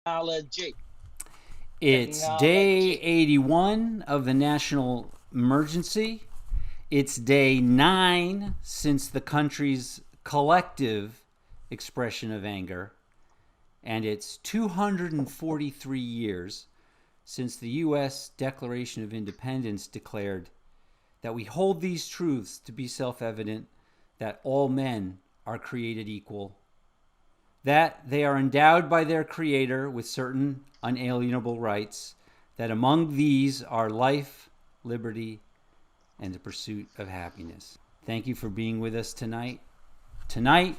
Technology. It's day Technology. 81 of the national emergency. It's day 9 since the country's collective expression of anger. And it's 243 years since the U.S. Declaration of Independence declared that we hold these truths to be self evident, that all men are created equal, that they are endowed by their Creator with certain unalienable rights, that among these are life, liberty, and the pursuit of happiness. Thank you for being with us tonight. Tonight,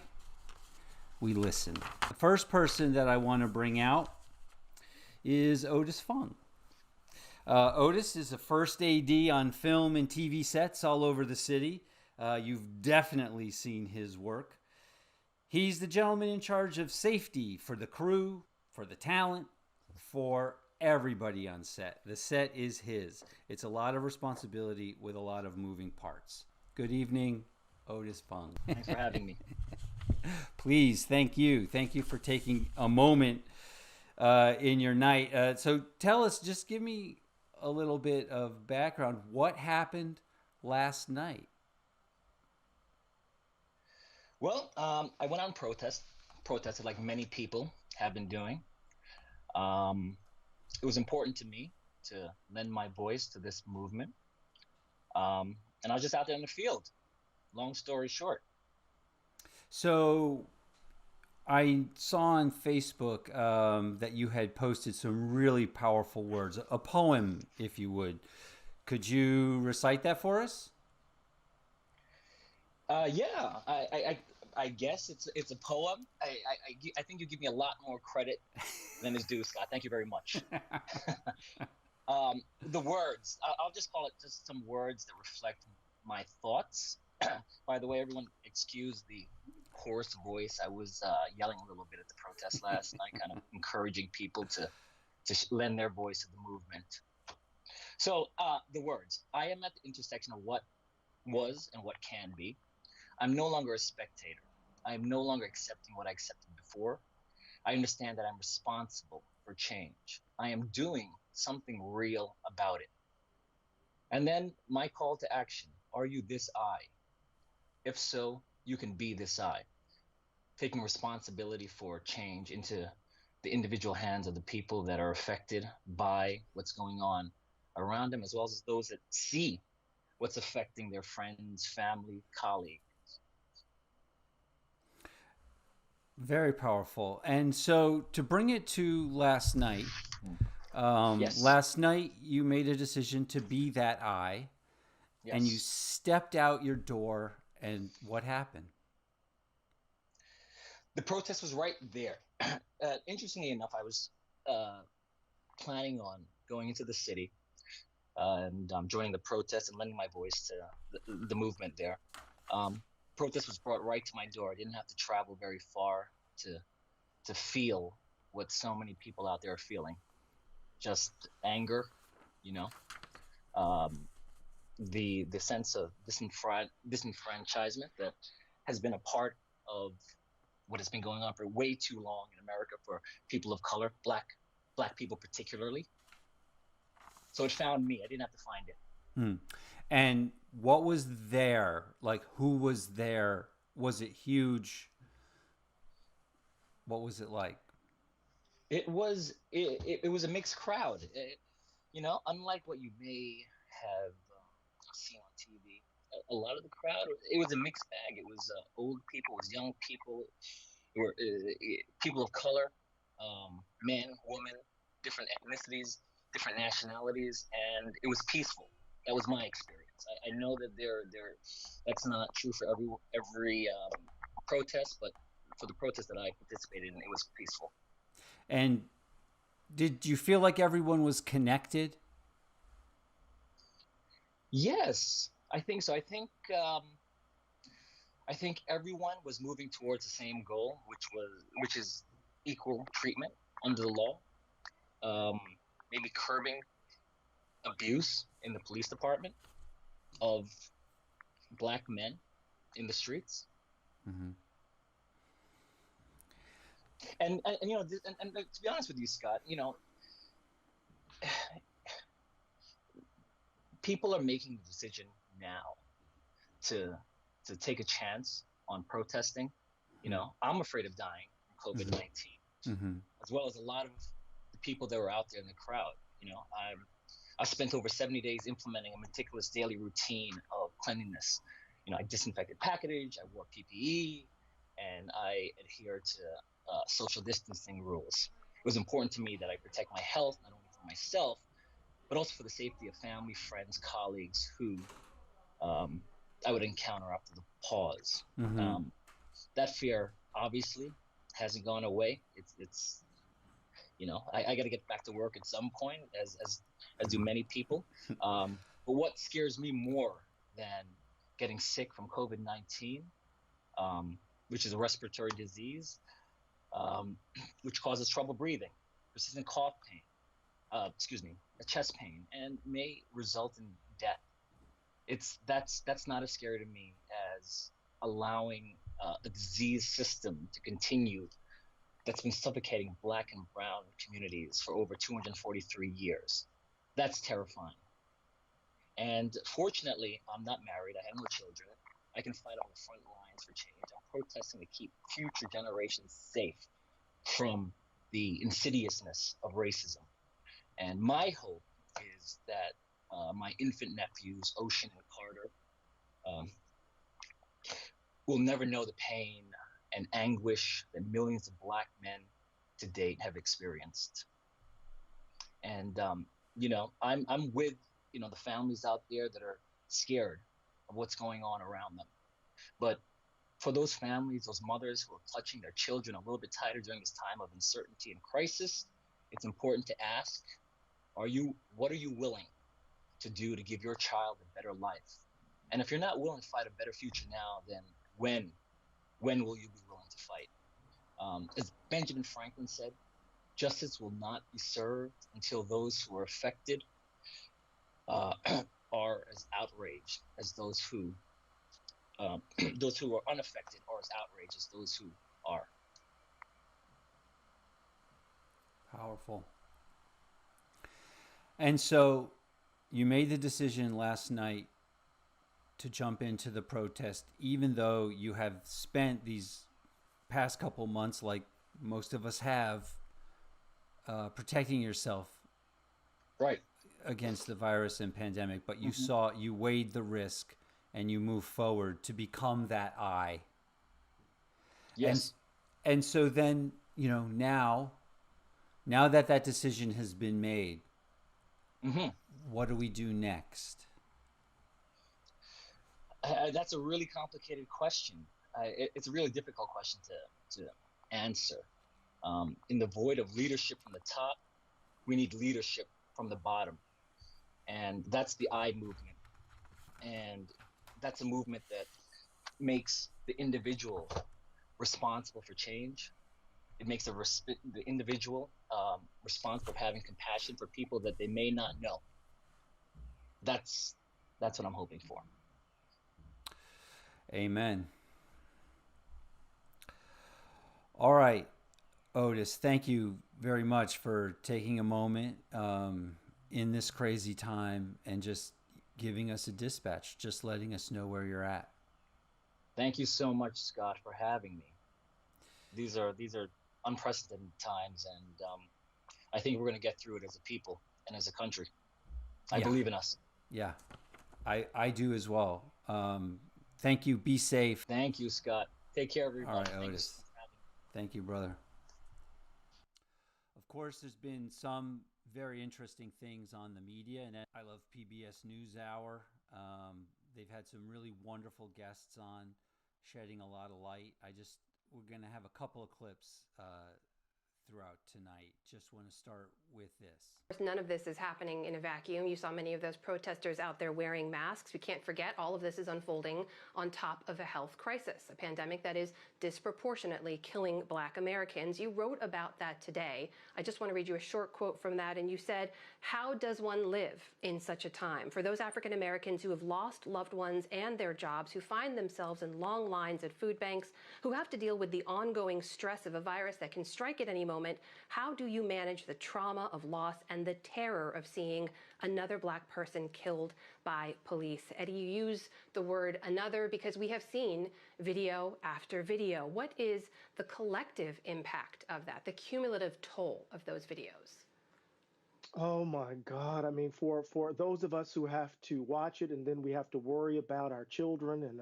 we listen. The first person that I want to bring out is Otis Fung. Otis is a first AD on film and TV sets all over the city. You've definitely seen his work. He's the gentleman in charge of safety for the crew, for the talent, for everybody on set. The set is his. It's a lot of responsibility with a lot of moving parts. Good evening, Otis Fung. Thanks for having me. Please, thank you. Thank you for taking a moment in your night. So tell us, just give me a little bit of background. What happened last night? Well, I went on protested like many people have been doing. Um, it was important to me to lend my voice to this movement. And I was just out there in the field. Long story short. So I saw on Facebook that you had posted some really powerful words, a poem, if you would. Could you recite that for us? Yeah, I guess it's a poem. I think you give me a lot more credit than is due, Scott. Thank you very much. The words, I'll just call it just some words that reflect my thoughts. By the way, everyone, excuse the hoarse voice. I was yelling a little bit at the protest last night, kind of encouraging people to lend their voice to the movement. So, the words, I am at the intersection of what was and what can be. I'm no longer a spectator. I am no longer accepting what I accepted before. I understand that I'm responsible for change. I am doing something real about it. And then my call to action, are you this I? If so, you can be this I. Taking responsibility for change into the individual hands of the people that are affected by what's going on around them, as well as those that see what's affecting their friends, family, colleagues. Very powerful. And so to bring it to last night, Yes, last night you made a decision to be that I, and you yes. stepped out your door, and what happened? The protest was right there. Interestingly enough, I was uh, planning on going into the city and joining the protest and lending my voice to the movement there. Um, Protest was brought right to my door. I didn't have to travel very far to to feel what so many people out there are feeling. Just anger, you know, um, the sense of disenfranchisement that has been a part of what has been going on for way too long in America for people of color, black people particularly. So it found me. I didn't have to find it. Hmm. And what was there? Like, who was there? Was it huge? What was it like? It was a mixed crowd. Unlike what you may have seen on TV, a lot of the crowd, it was a mixed bag. It was old people, it was young people, it were people of color, men, women, different ethnicities, different nationalities, and it was peaceful. That was my experience. I know that that's not true for every protest, but for the protest that I participated in, it was peaceful. And did you feel like everyone was connected? Yes, I think so. I think everyone was moving towards the same goal, which is equal treatment under the law. Um, Maybe curbing abuse in the police department of black men in the streets. Mm-hmm. And and to be honest with you, Scott, people are making the decision now to take a chance on protesting. I'm afraid of dying from COVID Mm-hmm. 19, Mm-hmm. as well as a lot of the people that were out there in the crowd. I spent over 70 days implementing a meticulous daily routine of cleanliness. I disinfected package, I wore PPE, and I adhered to social distancing rules. It was important to me that I protect my health, not only for myself, but also for the safety of family, friends, colleagues who um, I would encounter after the pause. Mm-hmm. Um, that fear obviously hasn't gone away. I got to get back to work at some point, as do many people. But what scares me more than getting sick from COVID-19, um, which is a respiratory disease, um, which causes trouble breathing, persistent cough pain, excuse me, a chest pain, and may result in death. That's not as scary to me as allowing a disease system to continue that's been suffocating Black and Brown communities for over 243 years. That's terrifying. And fortunately, I'm not married. I have no children. I can fight on the front lines for change. I'm protesting to keep future generations safe from the insidiousness of racism. And my hope is that my infant nephews, Ocean and Carter, um, will never know the pain and anguish that millions of Black men to date have experienced. And I'm with the families out there that are scared of what's going on around them. But for those families, those mothers who are clutching their children a little bit tighter during this time of uncertainty and crisis, it's important to ask: What are you willing to do to give your child a better life? And if you're not willing to fight a better future now, then when when will you be willing to fight? As Benjamin Franklin said, justice will not be served until those who are affected uh, are as outraged as those who are unaffected are as outraged as those who are. Powerful. And so you made the decision last night to jump into the protest, even though you have spent these past couple months, like most of us have, protecting yourself Right. against the virus and pandemic. But Hmm. you weighed the risk and you moved forward to become that I. And Yes. and so then now that that decision has been made, Hmm. what do we do next? That's a really complicated question. It's a really difficult question to answer. In the void of leadership from the top, we need leadership from the bottom, and that's the I movement. And that's a movement that makes the individual responsible for change. It makes the individual responsible for having compassion for people that they may not know. That's that's what I'm hoping for. Amen. All right, Otis, thank you very much for taking a moment in this crazy time and just giving us a dispatch, just letting us know where you're at. Thank you so much, Scott, for having me. These are unprecedented times, and I think we're going to get through it as a people and as a country. I Yeah, believe in us. yeah, I do as well. Thank you. Be safe. Thank you, Scott. Take care, All everyone. right, Thank you so Otis. much for having me. Thank you, brother. Of course, there's been some very interesting things on the media, and I love PBS NewsHour. They've had some really wonderful guests on, shedding a lot of light. We're going to have a couple of clips throughout tonight. Just want to start with this. None of this is happening in a vacuum. You saw many of those protesters out there wearing masks. We can't forget all of this is unfolding on top of a health crisis, a pandemic that is disproportionately killing Black Americans. You wrote about that today. I just want to read you a short quote from that. And you said, "How does one live in such a time? For those African Americans who have lost loved ones and their jobs, who find themselves in long lines at food banks, who have to deal with the ongoing stress of a virus that can strike at any moment, how do you manage the trauma of loss and the terror of seeing another Black person killed by police?" Eddie, you use the word another because we have seen video after video. What is the collective impact of that, the cumulative toll of those videos? Oh my God. I mean, for those of us who have to watch it and then we have to worry about our children and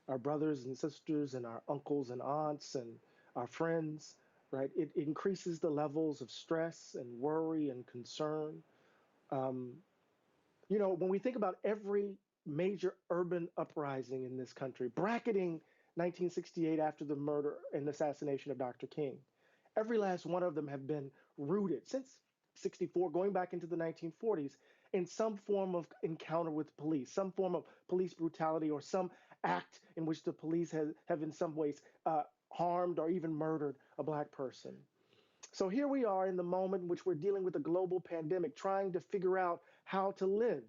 our brothers and sisters and our uncles and aunts and our friends, right? It increases the levels of stress and worry and concern. Um, when we think about every major urban uprising in this country, bracketing 1968 after the murder and assassination of Dr. King, every last one of them have been rooted since 64, going back into the 1940s, in some form of encounter with police, some form of police brutality, or some act in which the police have in some ways harmed or even murdered a Black person. So here we are in the moment in which we're dealing with a global pandemic, trying to figure out how to live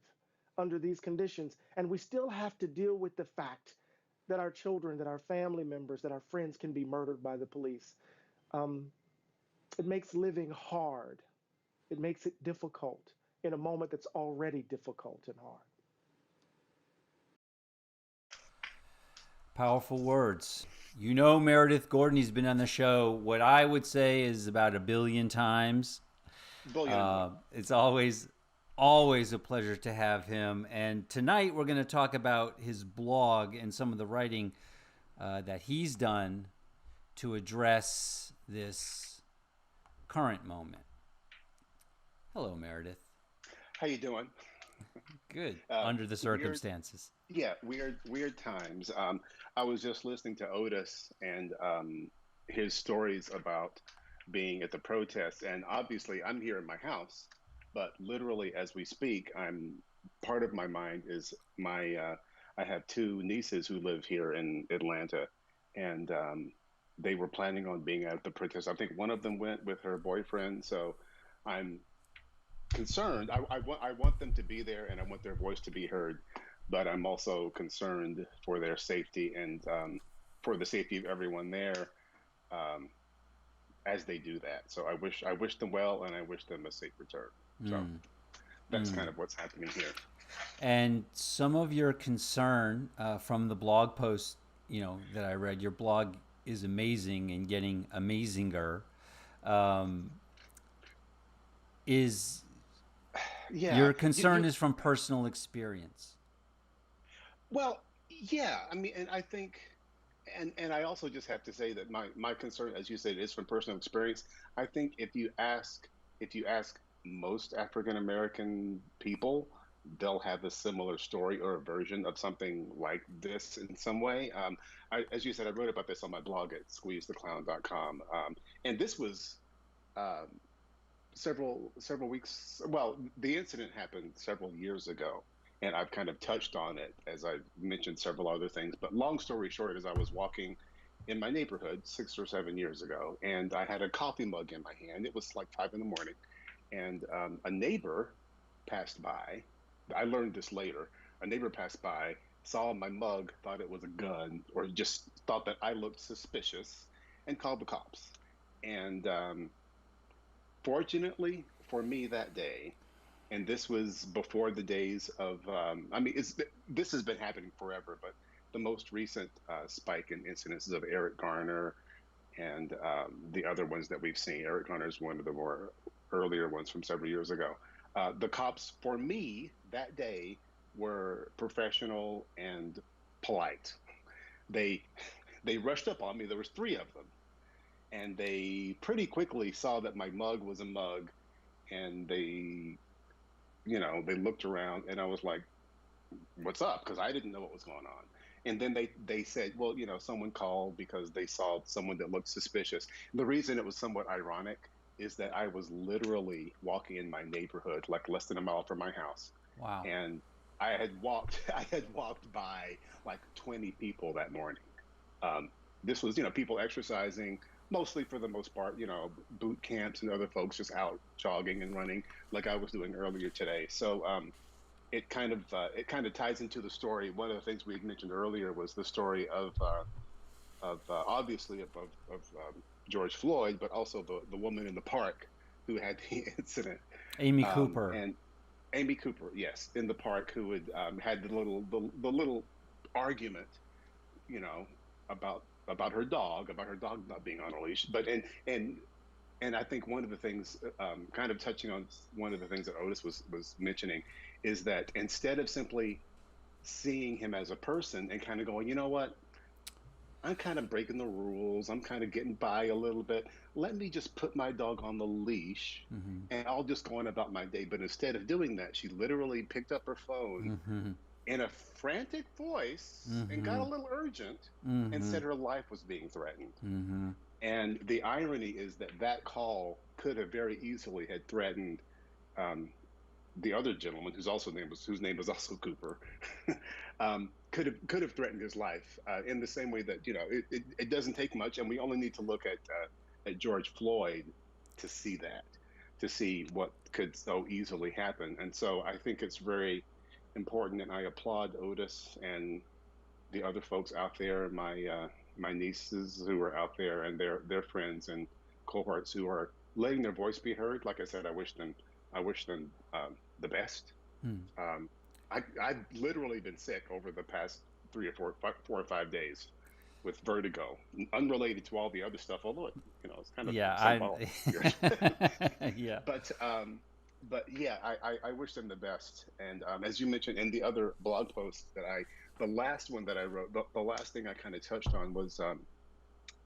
under these conditions. And we still have to deal with the fact that our children, that our family members, that our friends can be murdered by the police. It makes living hard. It makes it difficult in a moment that's already difficult and hard. Powerful words. You know Meredith Gordon, he's been on the show, what I would say is about 1 billion times. It's always a pleasure to have him. And tonight we're going to talk about his blog and some of the writing that he's done to address this current moment. Hello, Meredith. How you doing? Good. Under the circumstances. Weird times. I was just listening to Otis and his stories about being at the protests, and obviously I'm here in my house, but literally as we speak, part of my mind is I have two nieces who live here in Atlanta, and they were planning on being at the protest. I think one of them went with her boyfriend, so I'm concerned. I want them to be there, and I want their voice to be heard, but I'm also concerned for their safety and for the safety of everyone there as they do that. So I wish them well, and I wish them a safe return. So that's kind of what's happening here. And some of your concern from the blog post, that I read, your blog is amazing and getting amazinger. Your concern is from personal experience. Well, yeah. I mean, and I think, and I also just have to say that my concern, as you said, is from personal experience. I think if you ask most African American people, they'll have a similar story or a version of something like this in some way. As you said, I wrote about this on my blog at squeezetheclown.com, and this was several weeks. Well, the incident happened several years ago, and I've kind of touched on it as I've mentioned several other things. But long story short, as I was walking in my neighborhood 6 or 7 years ago, and I had a coffee mug in my hand. It was like 5 a.m, and a neighbor passed by. I learned this later. A neighbor passed by, saw my mug, thought it was a gun, or just thought that I looked suspicious, and called the cops. And fortunately for me that day, and this was before the days of, this has been happening forever, but the most recent spike in incidences of Eric Garner and the other ones that we've seen. Eric Garner is one of the more earlier ones from several years ago. The cops, for me, that day were professional and polite. They rushed up on me. There was 3 of them. And they pretty quickly saw that my mug was a mug, and they looked around, and I was like, "What's up?" Because I didn't know what was going on. And then they said, well, someone called because they saw someone that looked suspicious. The reason it was somewhat ironic is that I was literally walking in my neighborhood, like less than a mile from my house, Wow. and I had walked by like 20 people that morning. This was, people exercising, mostly for the most part, boot camps and other folks just out jogging and running like I was doing earlier today. So it kind of ties into the story. One of the things we had mentioned earlier was the story of obviously of George Floyd, but also the woman in the park who had the incident. Amy Cooper. And Amy Cooper, yes, in the park, who had the little argument, you know, about her dog not being on a leash. But and I think one of the things, kind of touching on one of the things that Otis was mentioning, is that instead of simply seeing him as a person and kind of going, you know what, I'm kind of breaking the rules. I'm kind of getting by a little bit. Let me just put my dog on the leash Mm-hmm. and I'll just go on about my day. But instead of doing that, she literally picked up her phone Mm-hmm. in a frantic voice and got Mm-hmm. a little urgent and Mm-hmm. said her life was being threatened. Mm-hmm. And the irony is that that call could have very easily had threatened um, the other gentleman, whose name was also Cooper, could have threatened his life in the same way that it doesn't take much, and we only need to look at George Floyd to see that, to see what could so easily happen. And so I think it's very important, and I applaud Otis and the other folks out there, my nieces who are out there, and their friends and cohorts who are letting their voice be heard. Like I said, I wish them the best. Mm. Um, I've literally been sick over the past 4 or 5 days with vertigo, unrelated to all the other stuff. Although it's kind of Yeah, symbolic here. yeah. but yeah, I wish them the best. And as you mentioned in the other blog post the last one that I wrote, the last thing I kind of touched on was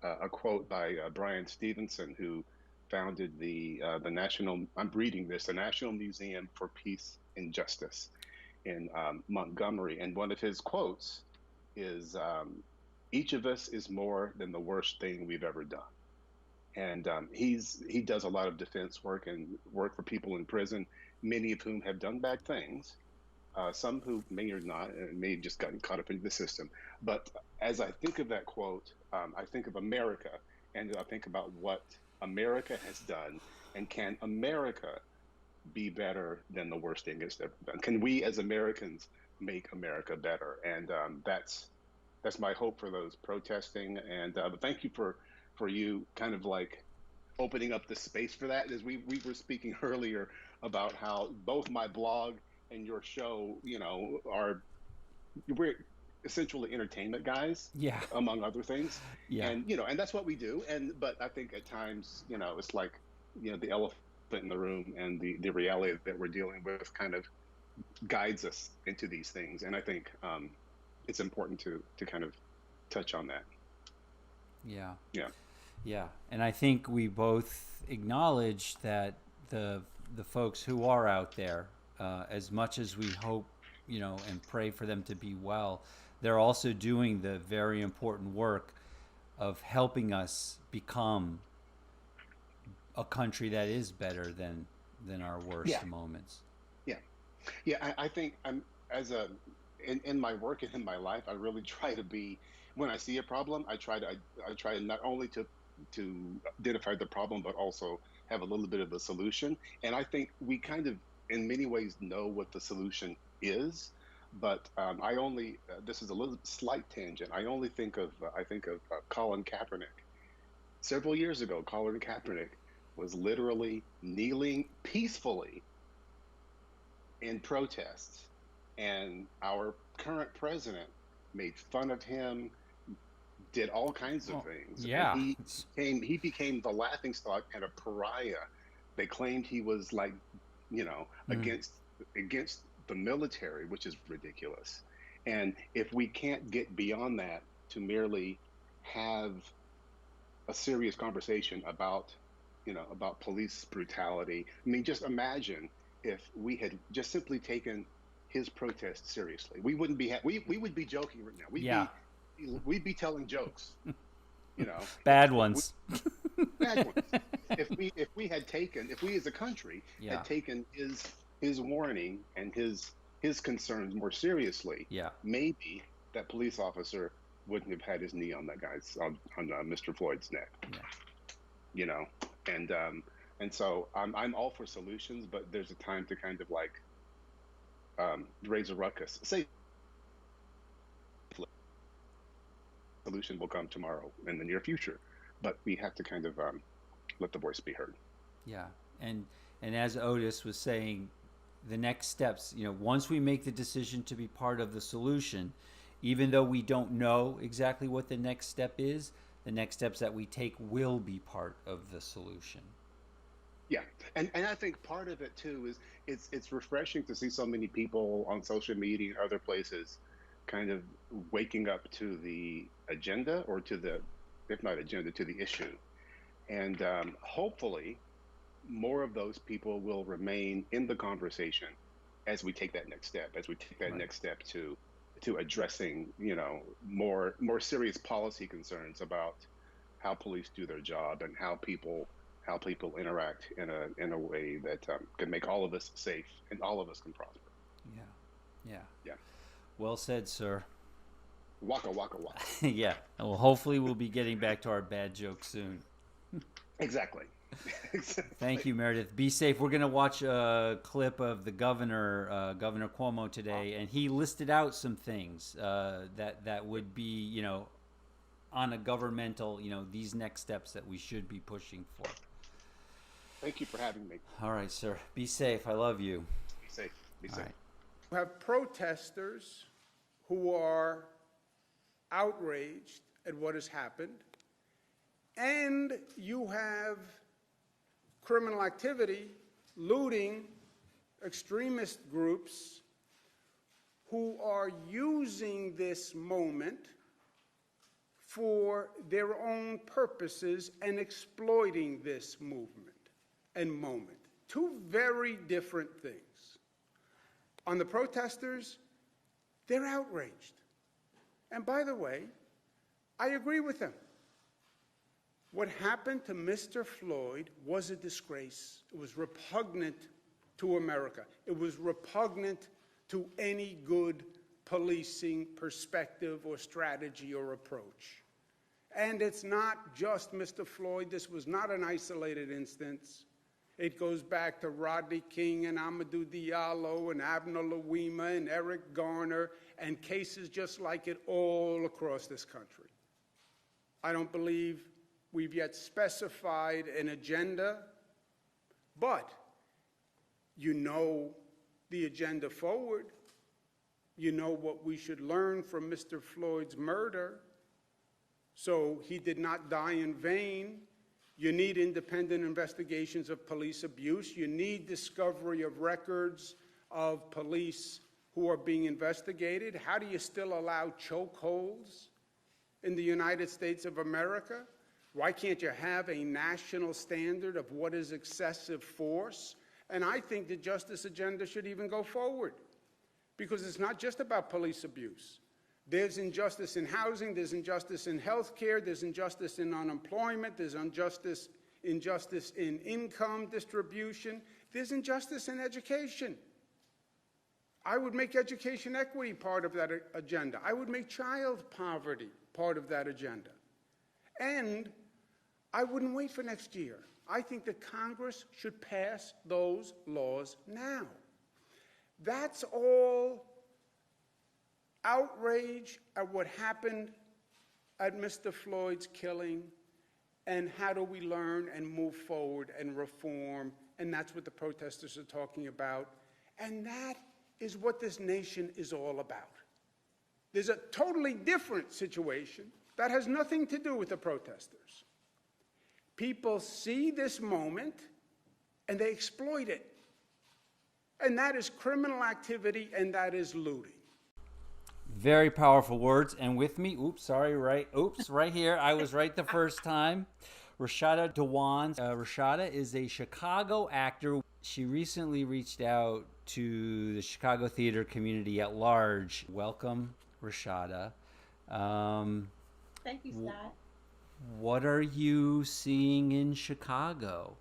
a quote by Brian Stevenson, who founded the National. I'm reading this, the National Museum for Peace and Justice in Montgomery, and one of his quotes is, "Each of us is more than the worst thing we've ever done." And he does a lot of defense work and work for people in prison, many of whom have done bad things. Some who may or not, may have just gotten caught up into the system. But as I think of that quote, I think of America, and I think about what America has done, and can America be better than the worst thing it's ever done? Can we as Americans make America better? And that's my hope for those protesting. And but thank you for you kind of like opening up the space for that. As we were speaking earlier about how both my blog and your show, we're essentially entertainment guys, Yeah. among other things. Yeah. And that's what we do. But I think at times, it's like, the elephant in the room, and the reality that we're dealing with kind of guides us into these things. And I think it's important to kind of touch on that. Yeah. Yeah. Yeah. And I think we both acknowledge that the folks who are out there, as much as we hope, and pray for them to be well, they're also doing the very important work of helping us become a country that is better than our worst Yeah. moments. Yeah. Yeah. I think in my work and in my life, I really try to be, when I see a problem, I try not only to identify the problem, but also have a little bit of the solution. And I think we kind of, in many ways, know what the solution is. But I only, this is a little slight tangent. I think of Colin Kaepernick. Several years ago, Colin Kaepernick was literally kneeling peacefully in protests, and our current president made fun of him, did all kinds of things. Yeah. And he became the laughingstock and a pariah. They claimed he was like, against the military, which is ridiculous. And if we can't get beyond that to merely have a serious conversation about police brutality, I mean, just imagine if we had just simply taken his protest seriously. We wouldn't be we would be joking right now. We'd be telling jokes, you know, Bad ones. bad ones. If we as a country had taken his warning and his concerns more seriously, maybe that police officer wouldn't have had his knee on that guy's on Mr. Floyd's neck. You know, and so I'm all for solutions, but there's a time to kind of like raise a ruckus. Say solution will come tomorrow in the near future, but we have to kind of let the voice be heard. Yeah, and as Otis was saying, the next steps, you know, once we make the decision to be part of the solution, even though we don't know exactly what the next step is, the next steps that we take will be part of the solution. Yeah, and I think part of it too is it's refreshing to see so many people on social media and other places kind of waking up to the agenda, or to the, if not agenda, to the issue. And hopefully more of those people will remain in the conversation as we take that next step, next step to addressing, you know, more serious policy concerns about how police do their job and how people interact in a way that can make all of us safe and all of us can prosper. Yeah. Well said, sir. Waka waka waka. Yeah. Well, hopefully we'll be getting back to our bad jokes soon. Exactly. Thank you, Meredith. Be safe. We're going to watch a clip of the Governor Cuomo today, and he listed out some things that would be, you know, on a governmental, you know, these next steps that we should be pushing for. Thank you for having me. All right, sir. Be safe. I love you. Be safe. Be safe. Right. You have protesters who are outraged at what has happened, and you have criminal activity, looting, extremist groups who are using this moment for their own purposes and exploiting this movement and moment. Two very different things. On the protesters, they're outraged. And by the way, I agree with them. What happened to Mr. Floyd was a disgrace. It was repugnant to America. It was repugnant to any good policing perspective or strategy or approach. And it's not just Mr. Floyd. This was not an isolated instance. It goes back to Rodney King and Amadou Diallo and Abner Louima and Eric Garner and cases just like it all across this country. I don't believe we've yet specified an agenda, but you know the agenda forward. You know what we should learn from Mr. Floyd's murder. So he did not die in vain. You need independent investigations of police abuse. You need discovery of records of police who are being investigated. How do you still allow chokeholds in the United States of America? Why can't you have a national standard of what is excessive force? And I think the justice agenda should even go forward, because it's not just about police abuse. There's injustice in housing, there's injustice in health care, there's injustice in unemployment, there's injustice in income distribution, there's injustice in education. I would make education equity part of that agenda. I would make child poverty part of that agenda. And I wouldn't wait for next year. I think that Congress should pass those laws now. That's all outrage at what happened at Mr. Floyd's killing, and how do we learn and move forward and reform, and that's what the protesters are talking about, and that is what this nation is all about. There's a totally different situation that has nothing to do with the protesters. People see this moment and they exploit it, and that is criminal activity and that is looting. Very powerful words. And with me, right here. I was right the first time. Rashada Dewan. Rashada is a Chicago actor. she recently reached out to the Chicago theater community at large. Welcome, Rashada. Um, Thank you, Scott. what are you seeing in Chicago?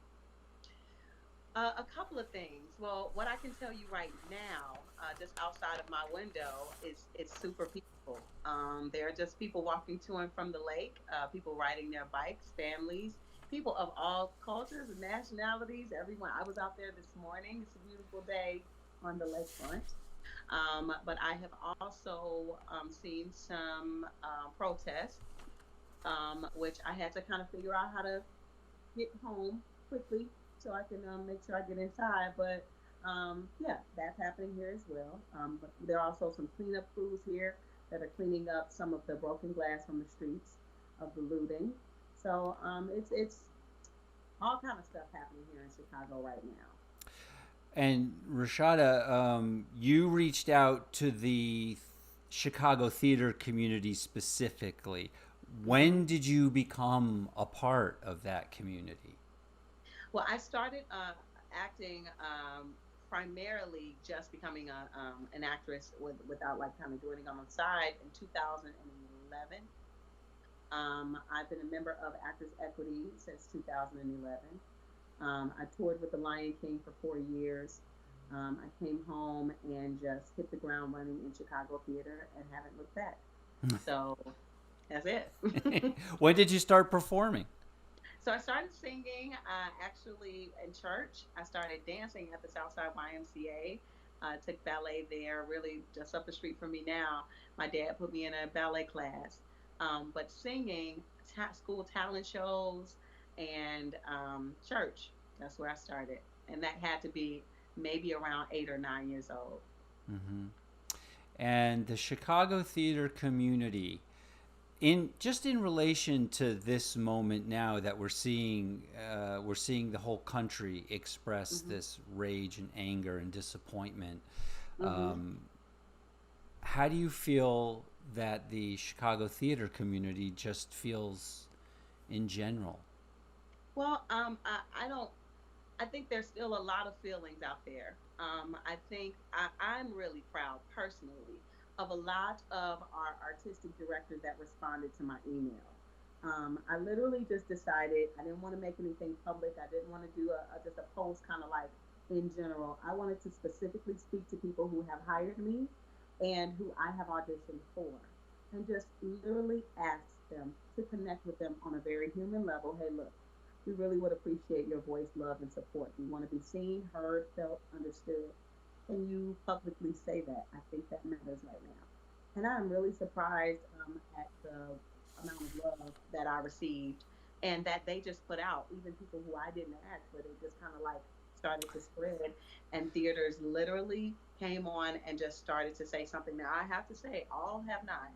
A couple of things. Well, what I can tell you right now, just outside of my window, is it's super peaceful. There are just people walking to and from the lake, people riding their bikes, families, people of all cultures and nationalities. Everyone. I was out there this morning. It's a beautiful day on the lakefront. But I have also seen some protests, which I had to kind of figure out how to get home quickly so I can make sure I get inside. But yeah, that's happening here as well. But there are also some cleanup crews here that are cleaning up some of the broken glass from the streets of the looting. So it's all kind of stuff happening here in Chicago right now. And Rashada, you reached out to the Chicago theater community specifically. When did you become a part of that community? Well, I started acting primarily just becoming an actress without like kind of doing it on the side in 2011. I've been a member of Actors Equity since 2011. I toured with The Lion King for 4 years. I came home and just hit the ground running in Chicago theater and haven't looked back. So that's it. When did you start performing? So I started singing actually in church. I started dancing at the Southside YMCA. Took ballet there, really just up the street from me now. My dad put me in a ballet class. But singing, school talent shows, and church, that's where I started. And that had to be maybe around 8 or 9 years old. Mm-hmm. And the Chicago theater community, in relation to this moment now that we're seeing the whole country express Mm-hmm. this rage and anger and disappointment. Mm-hmm. How do you feel that the Chicago theater community just feels in general? Well, I don't. I think there's still a lot of feelings out there. I think I'm really proud personally of a lot of our artistic directors that responded to my email. I literally just decided I didn't want to make anything public. I didn't want to do just a post kind of like in general. I wanted to specifically speak to people who have hired me and who I have auditioned for, and just literally ask them to connect with them on a very human level. Hey, look, we really would appreciate your voice, love, and support. We want to be seen, heard, felt, understood. Can you publicly say that? I think that matters right now. And I'm really surprised at the amount of love that I received and that they just put out, even people who I didn't ask, but it just kind of like started to spread. And theaters literally came on and just started to say something. Now, I have to say, all have not,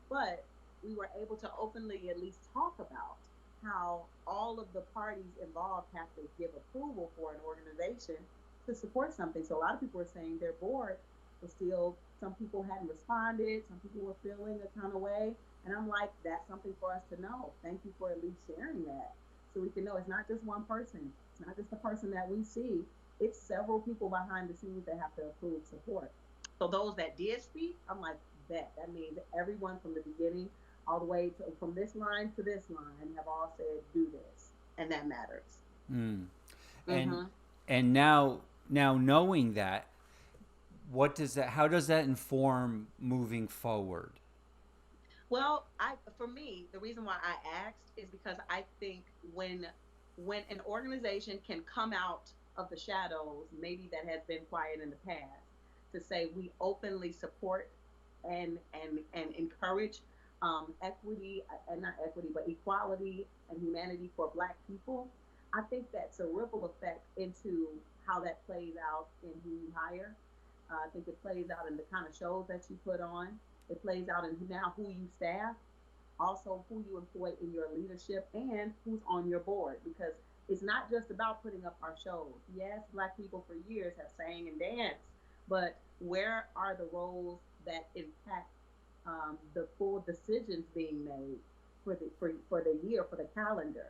but we were able to openly at least talk about how all of the parties involved have to give approval for an organization to support something. So a lot of people are saying they're bored, but still some people hadn't responded, some people were feeling a kind of way. And I'm like, that's something for us to know. Thank you for at least sharing that. So we can know it's not just one person. It's not just the person that we see. It's several people behind the scenes that have to approve support. So those that did speak, I'm like, that means everyone from the beginning all the way to from this line to this line have all said do this, and that matters. Mm. And Mm-hmm. and now knowing that, how does that inform moving forward? Well, for me, the reason why I asked is because I think when an organization can come out of the shadows, maybe that has been quiet in the past, to say we openly support and encourage equity, and not equity, but equality and humanity for Black people, I think that's a ripple effect into how that plays out in who you hire. I think it plays out in the kind of shows that you put on. It plays out in now who you staff, also who you employ in your leadership, and who's on your board. Because it's not just about putting up our shows. Yes, Black people for years have sang and danced, but where are the roles that impact the full decisions being made for the year, for the calendar?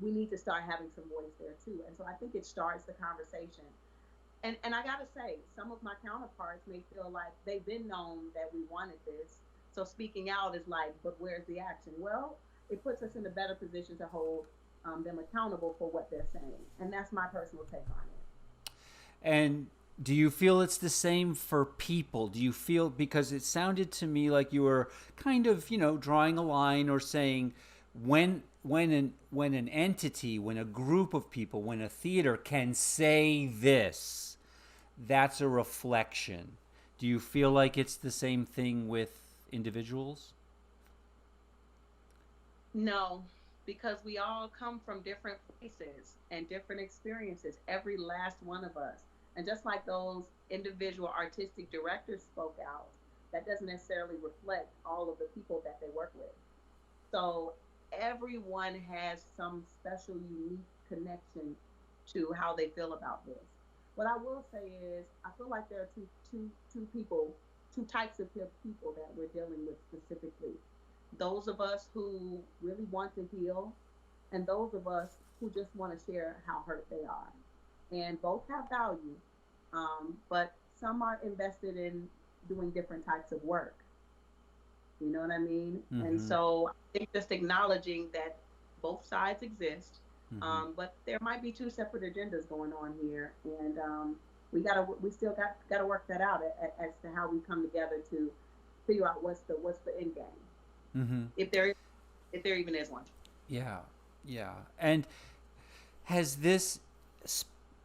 we need to start having some voice there too. And so I think it starts the conversation. And I gotta say, some of my counterparts may feel like they've been known that we wanted this. So speaking out is like, but where's the action? Well, it puts us in a better position to hold them accountable for what they're saying. And that's my personal take on it. And do you feel it's the same for people? Do you feel, because it sounded to me like you were kind of, drawing a line or saying when an entity, when a group of people, when a theater can say this, that's a reflection. Do you feel like it's the same thing with individuals? No, because we all come from different places and different experiences, every last one of us. And just like those individual artistic directors spoke out, that doesn't necessarily reflect all of the people that they work with. So everyone has some special, unique connection to how they feel about this. What I will say is, I feel like there are two types of people that we're dealing with specifically. Those of us who really want to heal, and those of us who just want to share how hurt they are. And both have value, but some are invested in doing different types of work. You know what I mean? Mm-hmm. And so I think just acknowledging that both sides exist, but there might be two separate agendas going on here, and we still got to work that out as to how we come together to figure out what's the end game, if there even is one. Yeah. And has this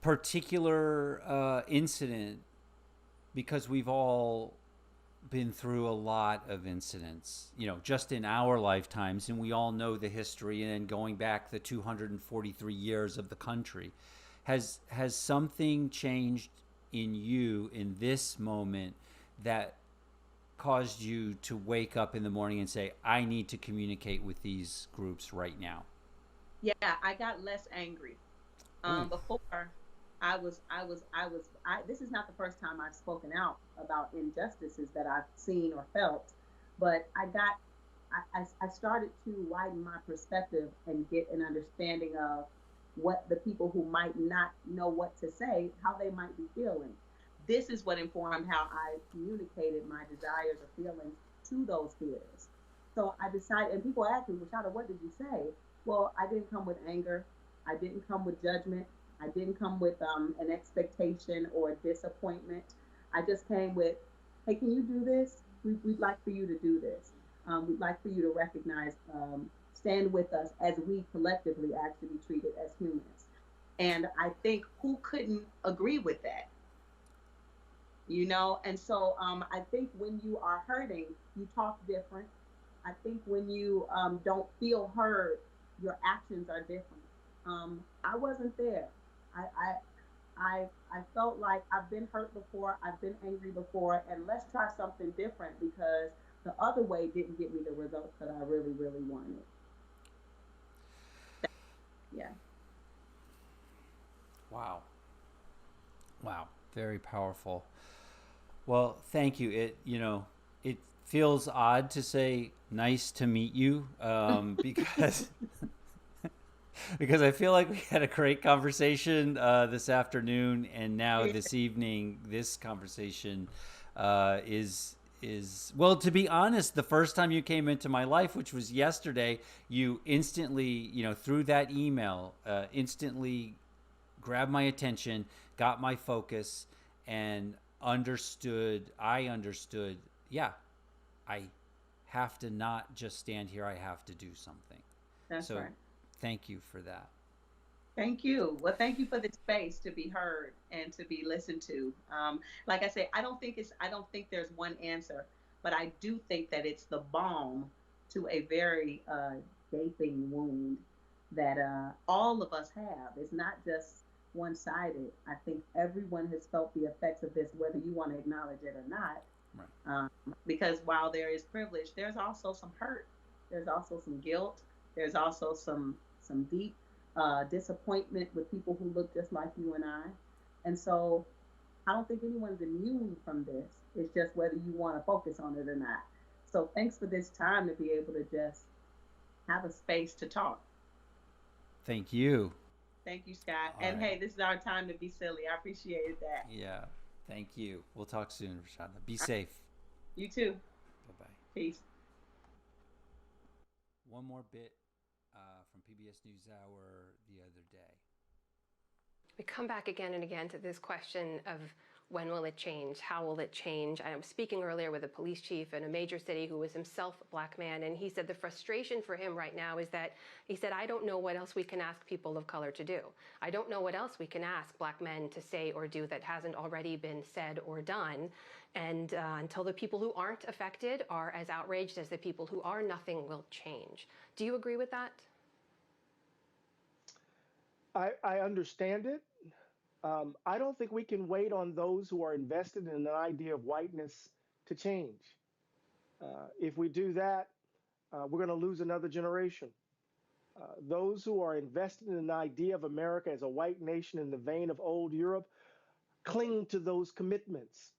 particular incident, because we've all been through a lot of incidents, just in our lifetimes, and we all know the history, and going back the 243 years of the country, has something changed in you in this moment that caused you to wake up in the morning and say, I need to communicate with these groups right now? Yeah, I got less angry. Before, this is not the first time I've spoken out about injustices that I've seen or felt, but I started to widen my perspective and get an understanding of what the people who might not know what to say, how they might be feeling. This is what informed how I communicated my desires or feelings to those peers. So I decided, and people ask me, Rashada, what did you say? Well, I didn't come with anger. I didn't come with judgment. I didn't come with an expectation or disappointment. I just came with, hey, can you do this? We'd like for you to do this. We'd like for you to recognize, stand with us as we collectively actually be treated as humans. And I think who couldn't agree with that? And so I think when you are hurting, you talk different. I think when you don't feel heard, your actions are different. I wasn't there. I felt like I've been hurt before, I've been angry before, and let's try something different because the other way didn't get me the results that I really, really wanted. Yeah. Wow. Very powerful. Well, thank you. It feels odd to say nice to meet you, because because I feel like we had a great conversation this afternoon, and now this evening, this conversation is well, to be honest, the first time you came into my life, which was yesterday, you instantly, through that email, instantly grabbed my attention, got my focus, and I understood, yeah, I have to not just stand here, I have to do something. That's right. Thank you for that. Thank you. Well, thank you for the space to be heard and to be listened to. Like I say, I don't think there's one answer, but I do think that it's the balm to a very gaping wound that all of us have. It's not just one-sided. I think everyone has felt the effects of this, whether you want to acknowledge it or not. Right. Because while there is privilege, there's also some hurt. There's also some guilt. There's also some deep disappointment with people who look just like you and I. And so I don't think anyone's immune from this. It's just whether you want to focus on it or not. So thanks for this time to be able to just have a space to talk. Thank you. Thank you, Scott. All And right. hey, this is our time to be silly. I appreciated that. Yeah. Thank you. We'll talk soon, Rashada. Be safe. You too. Bye bye. Peace. One more bit from PBS NewsHour the other day. We come back again and again to this question of when will it change? How will it change? I was speaking earlier with a police chief in a major city who was himself a black man, and he said the frustration for him right now is that he said, I don't know what else we can ask people of color to do. I don't know what else we can ask black men to say or do that hasn't already been said or done. And until the people who aren't affected are as outraged as the people who are, nothing will change. Do you agree with that? I understand it. I don't think we can wait on those who are invested in an idea of whiteness to change. If we do that, we're going to lose another generation. Those who are invested in an idea of America as a white nation in the vein of old Europe cling to those commitments.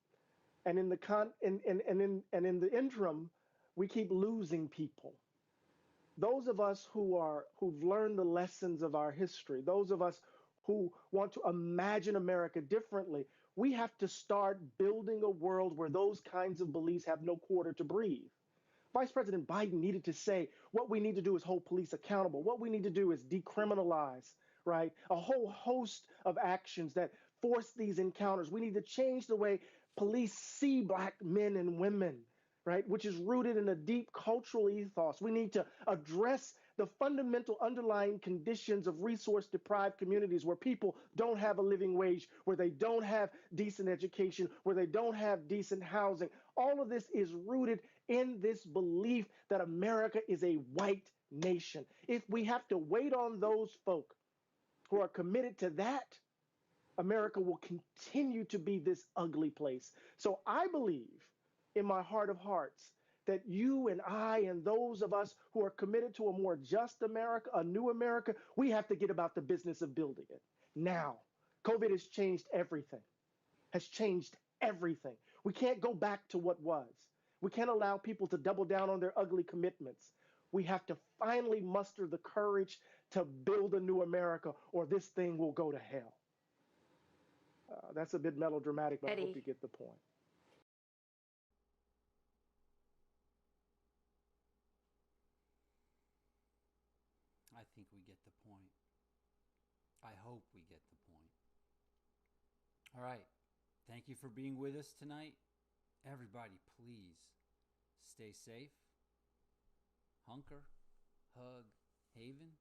And in in the interim, we keep losing people. Those of us who've learned the lessons of our history, those of us who want to imagine America differently, we have to start building a world where those kinds of beliefs have no quarter to breathe. Vice President Biden needed to say what we need to do is hold police accountable. What we need to do is decriminalize, right? A whole host of actions that force these encounters. We need to change the way police see black men and women, right? Which is rooted in a deep cultural ethos. We need to address the fundamental underlying conditions of resource deprived communities where people don't have a living wage, where they don't have decent education, where they don't have decent housing. All of this is rooted in this belief that America is a white nation. If we have to wait on those folk who are committed to that, America will continue to be this ugly place. So I believe in my heart of hearts that you and I and those of us who are committed to a more just America, a new America, we have to get about the business of building it now. COVID has changed everything, has changed everything. We can't go back to what was. We can't allow people to double down on their ugly commitments. We have to finally muster the courage to build a new America, or this thing will go to hell. That's a bit melodramatic, but I hope you get the point. I think we get the point. I hope we get the point. All right. Thank you for being with us tonight. Everybody, please stay safe. Hunker, hug, haven.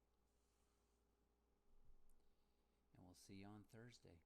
And we'll see you on Thursday.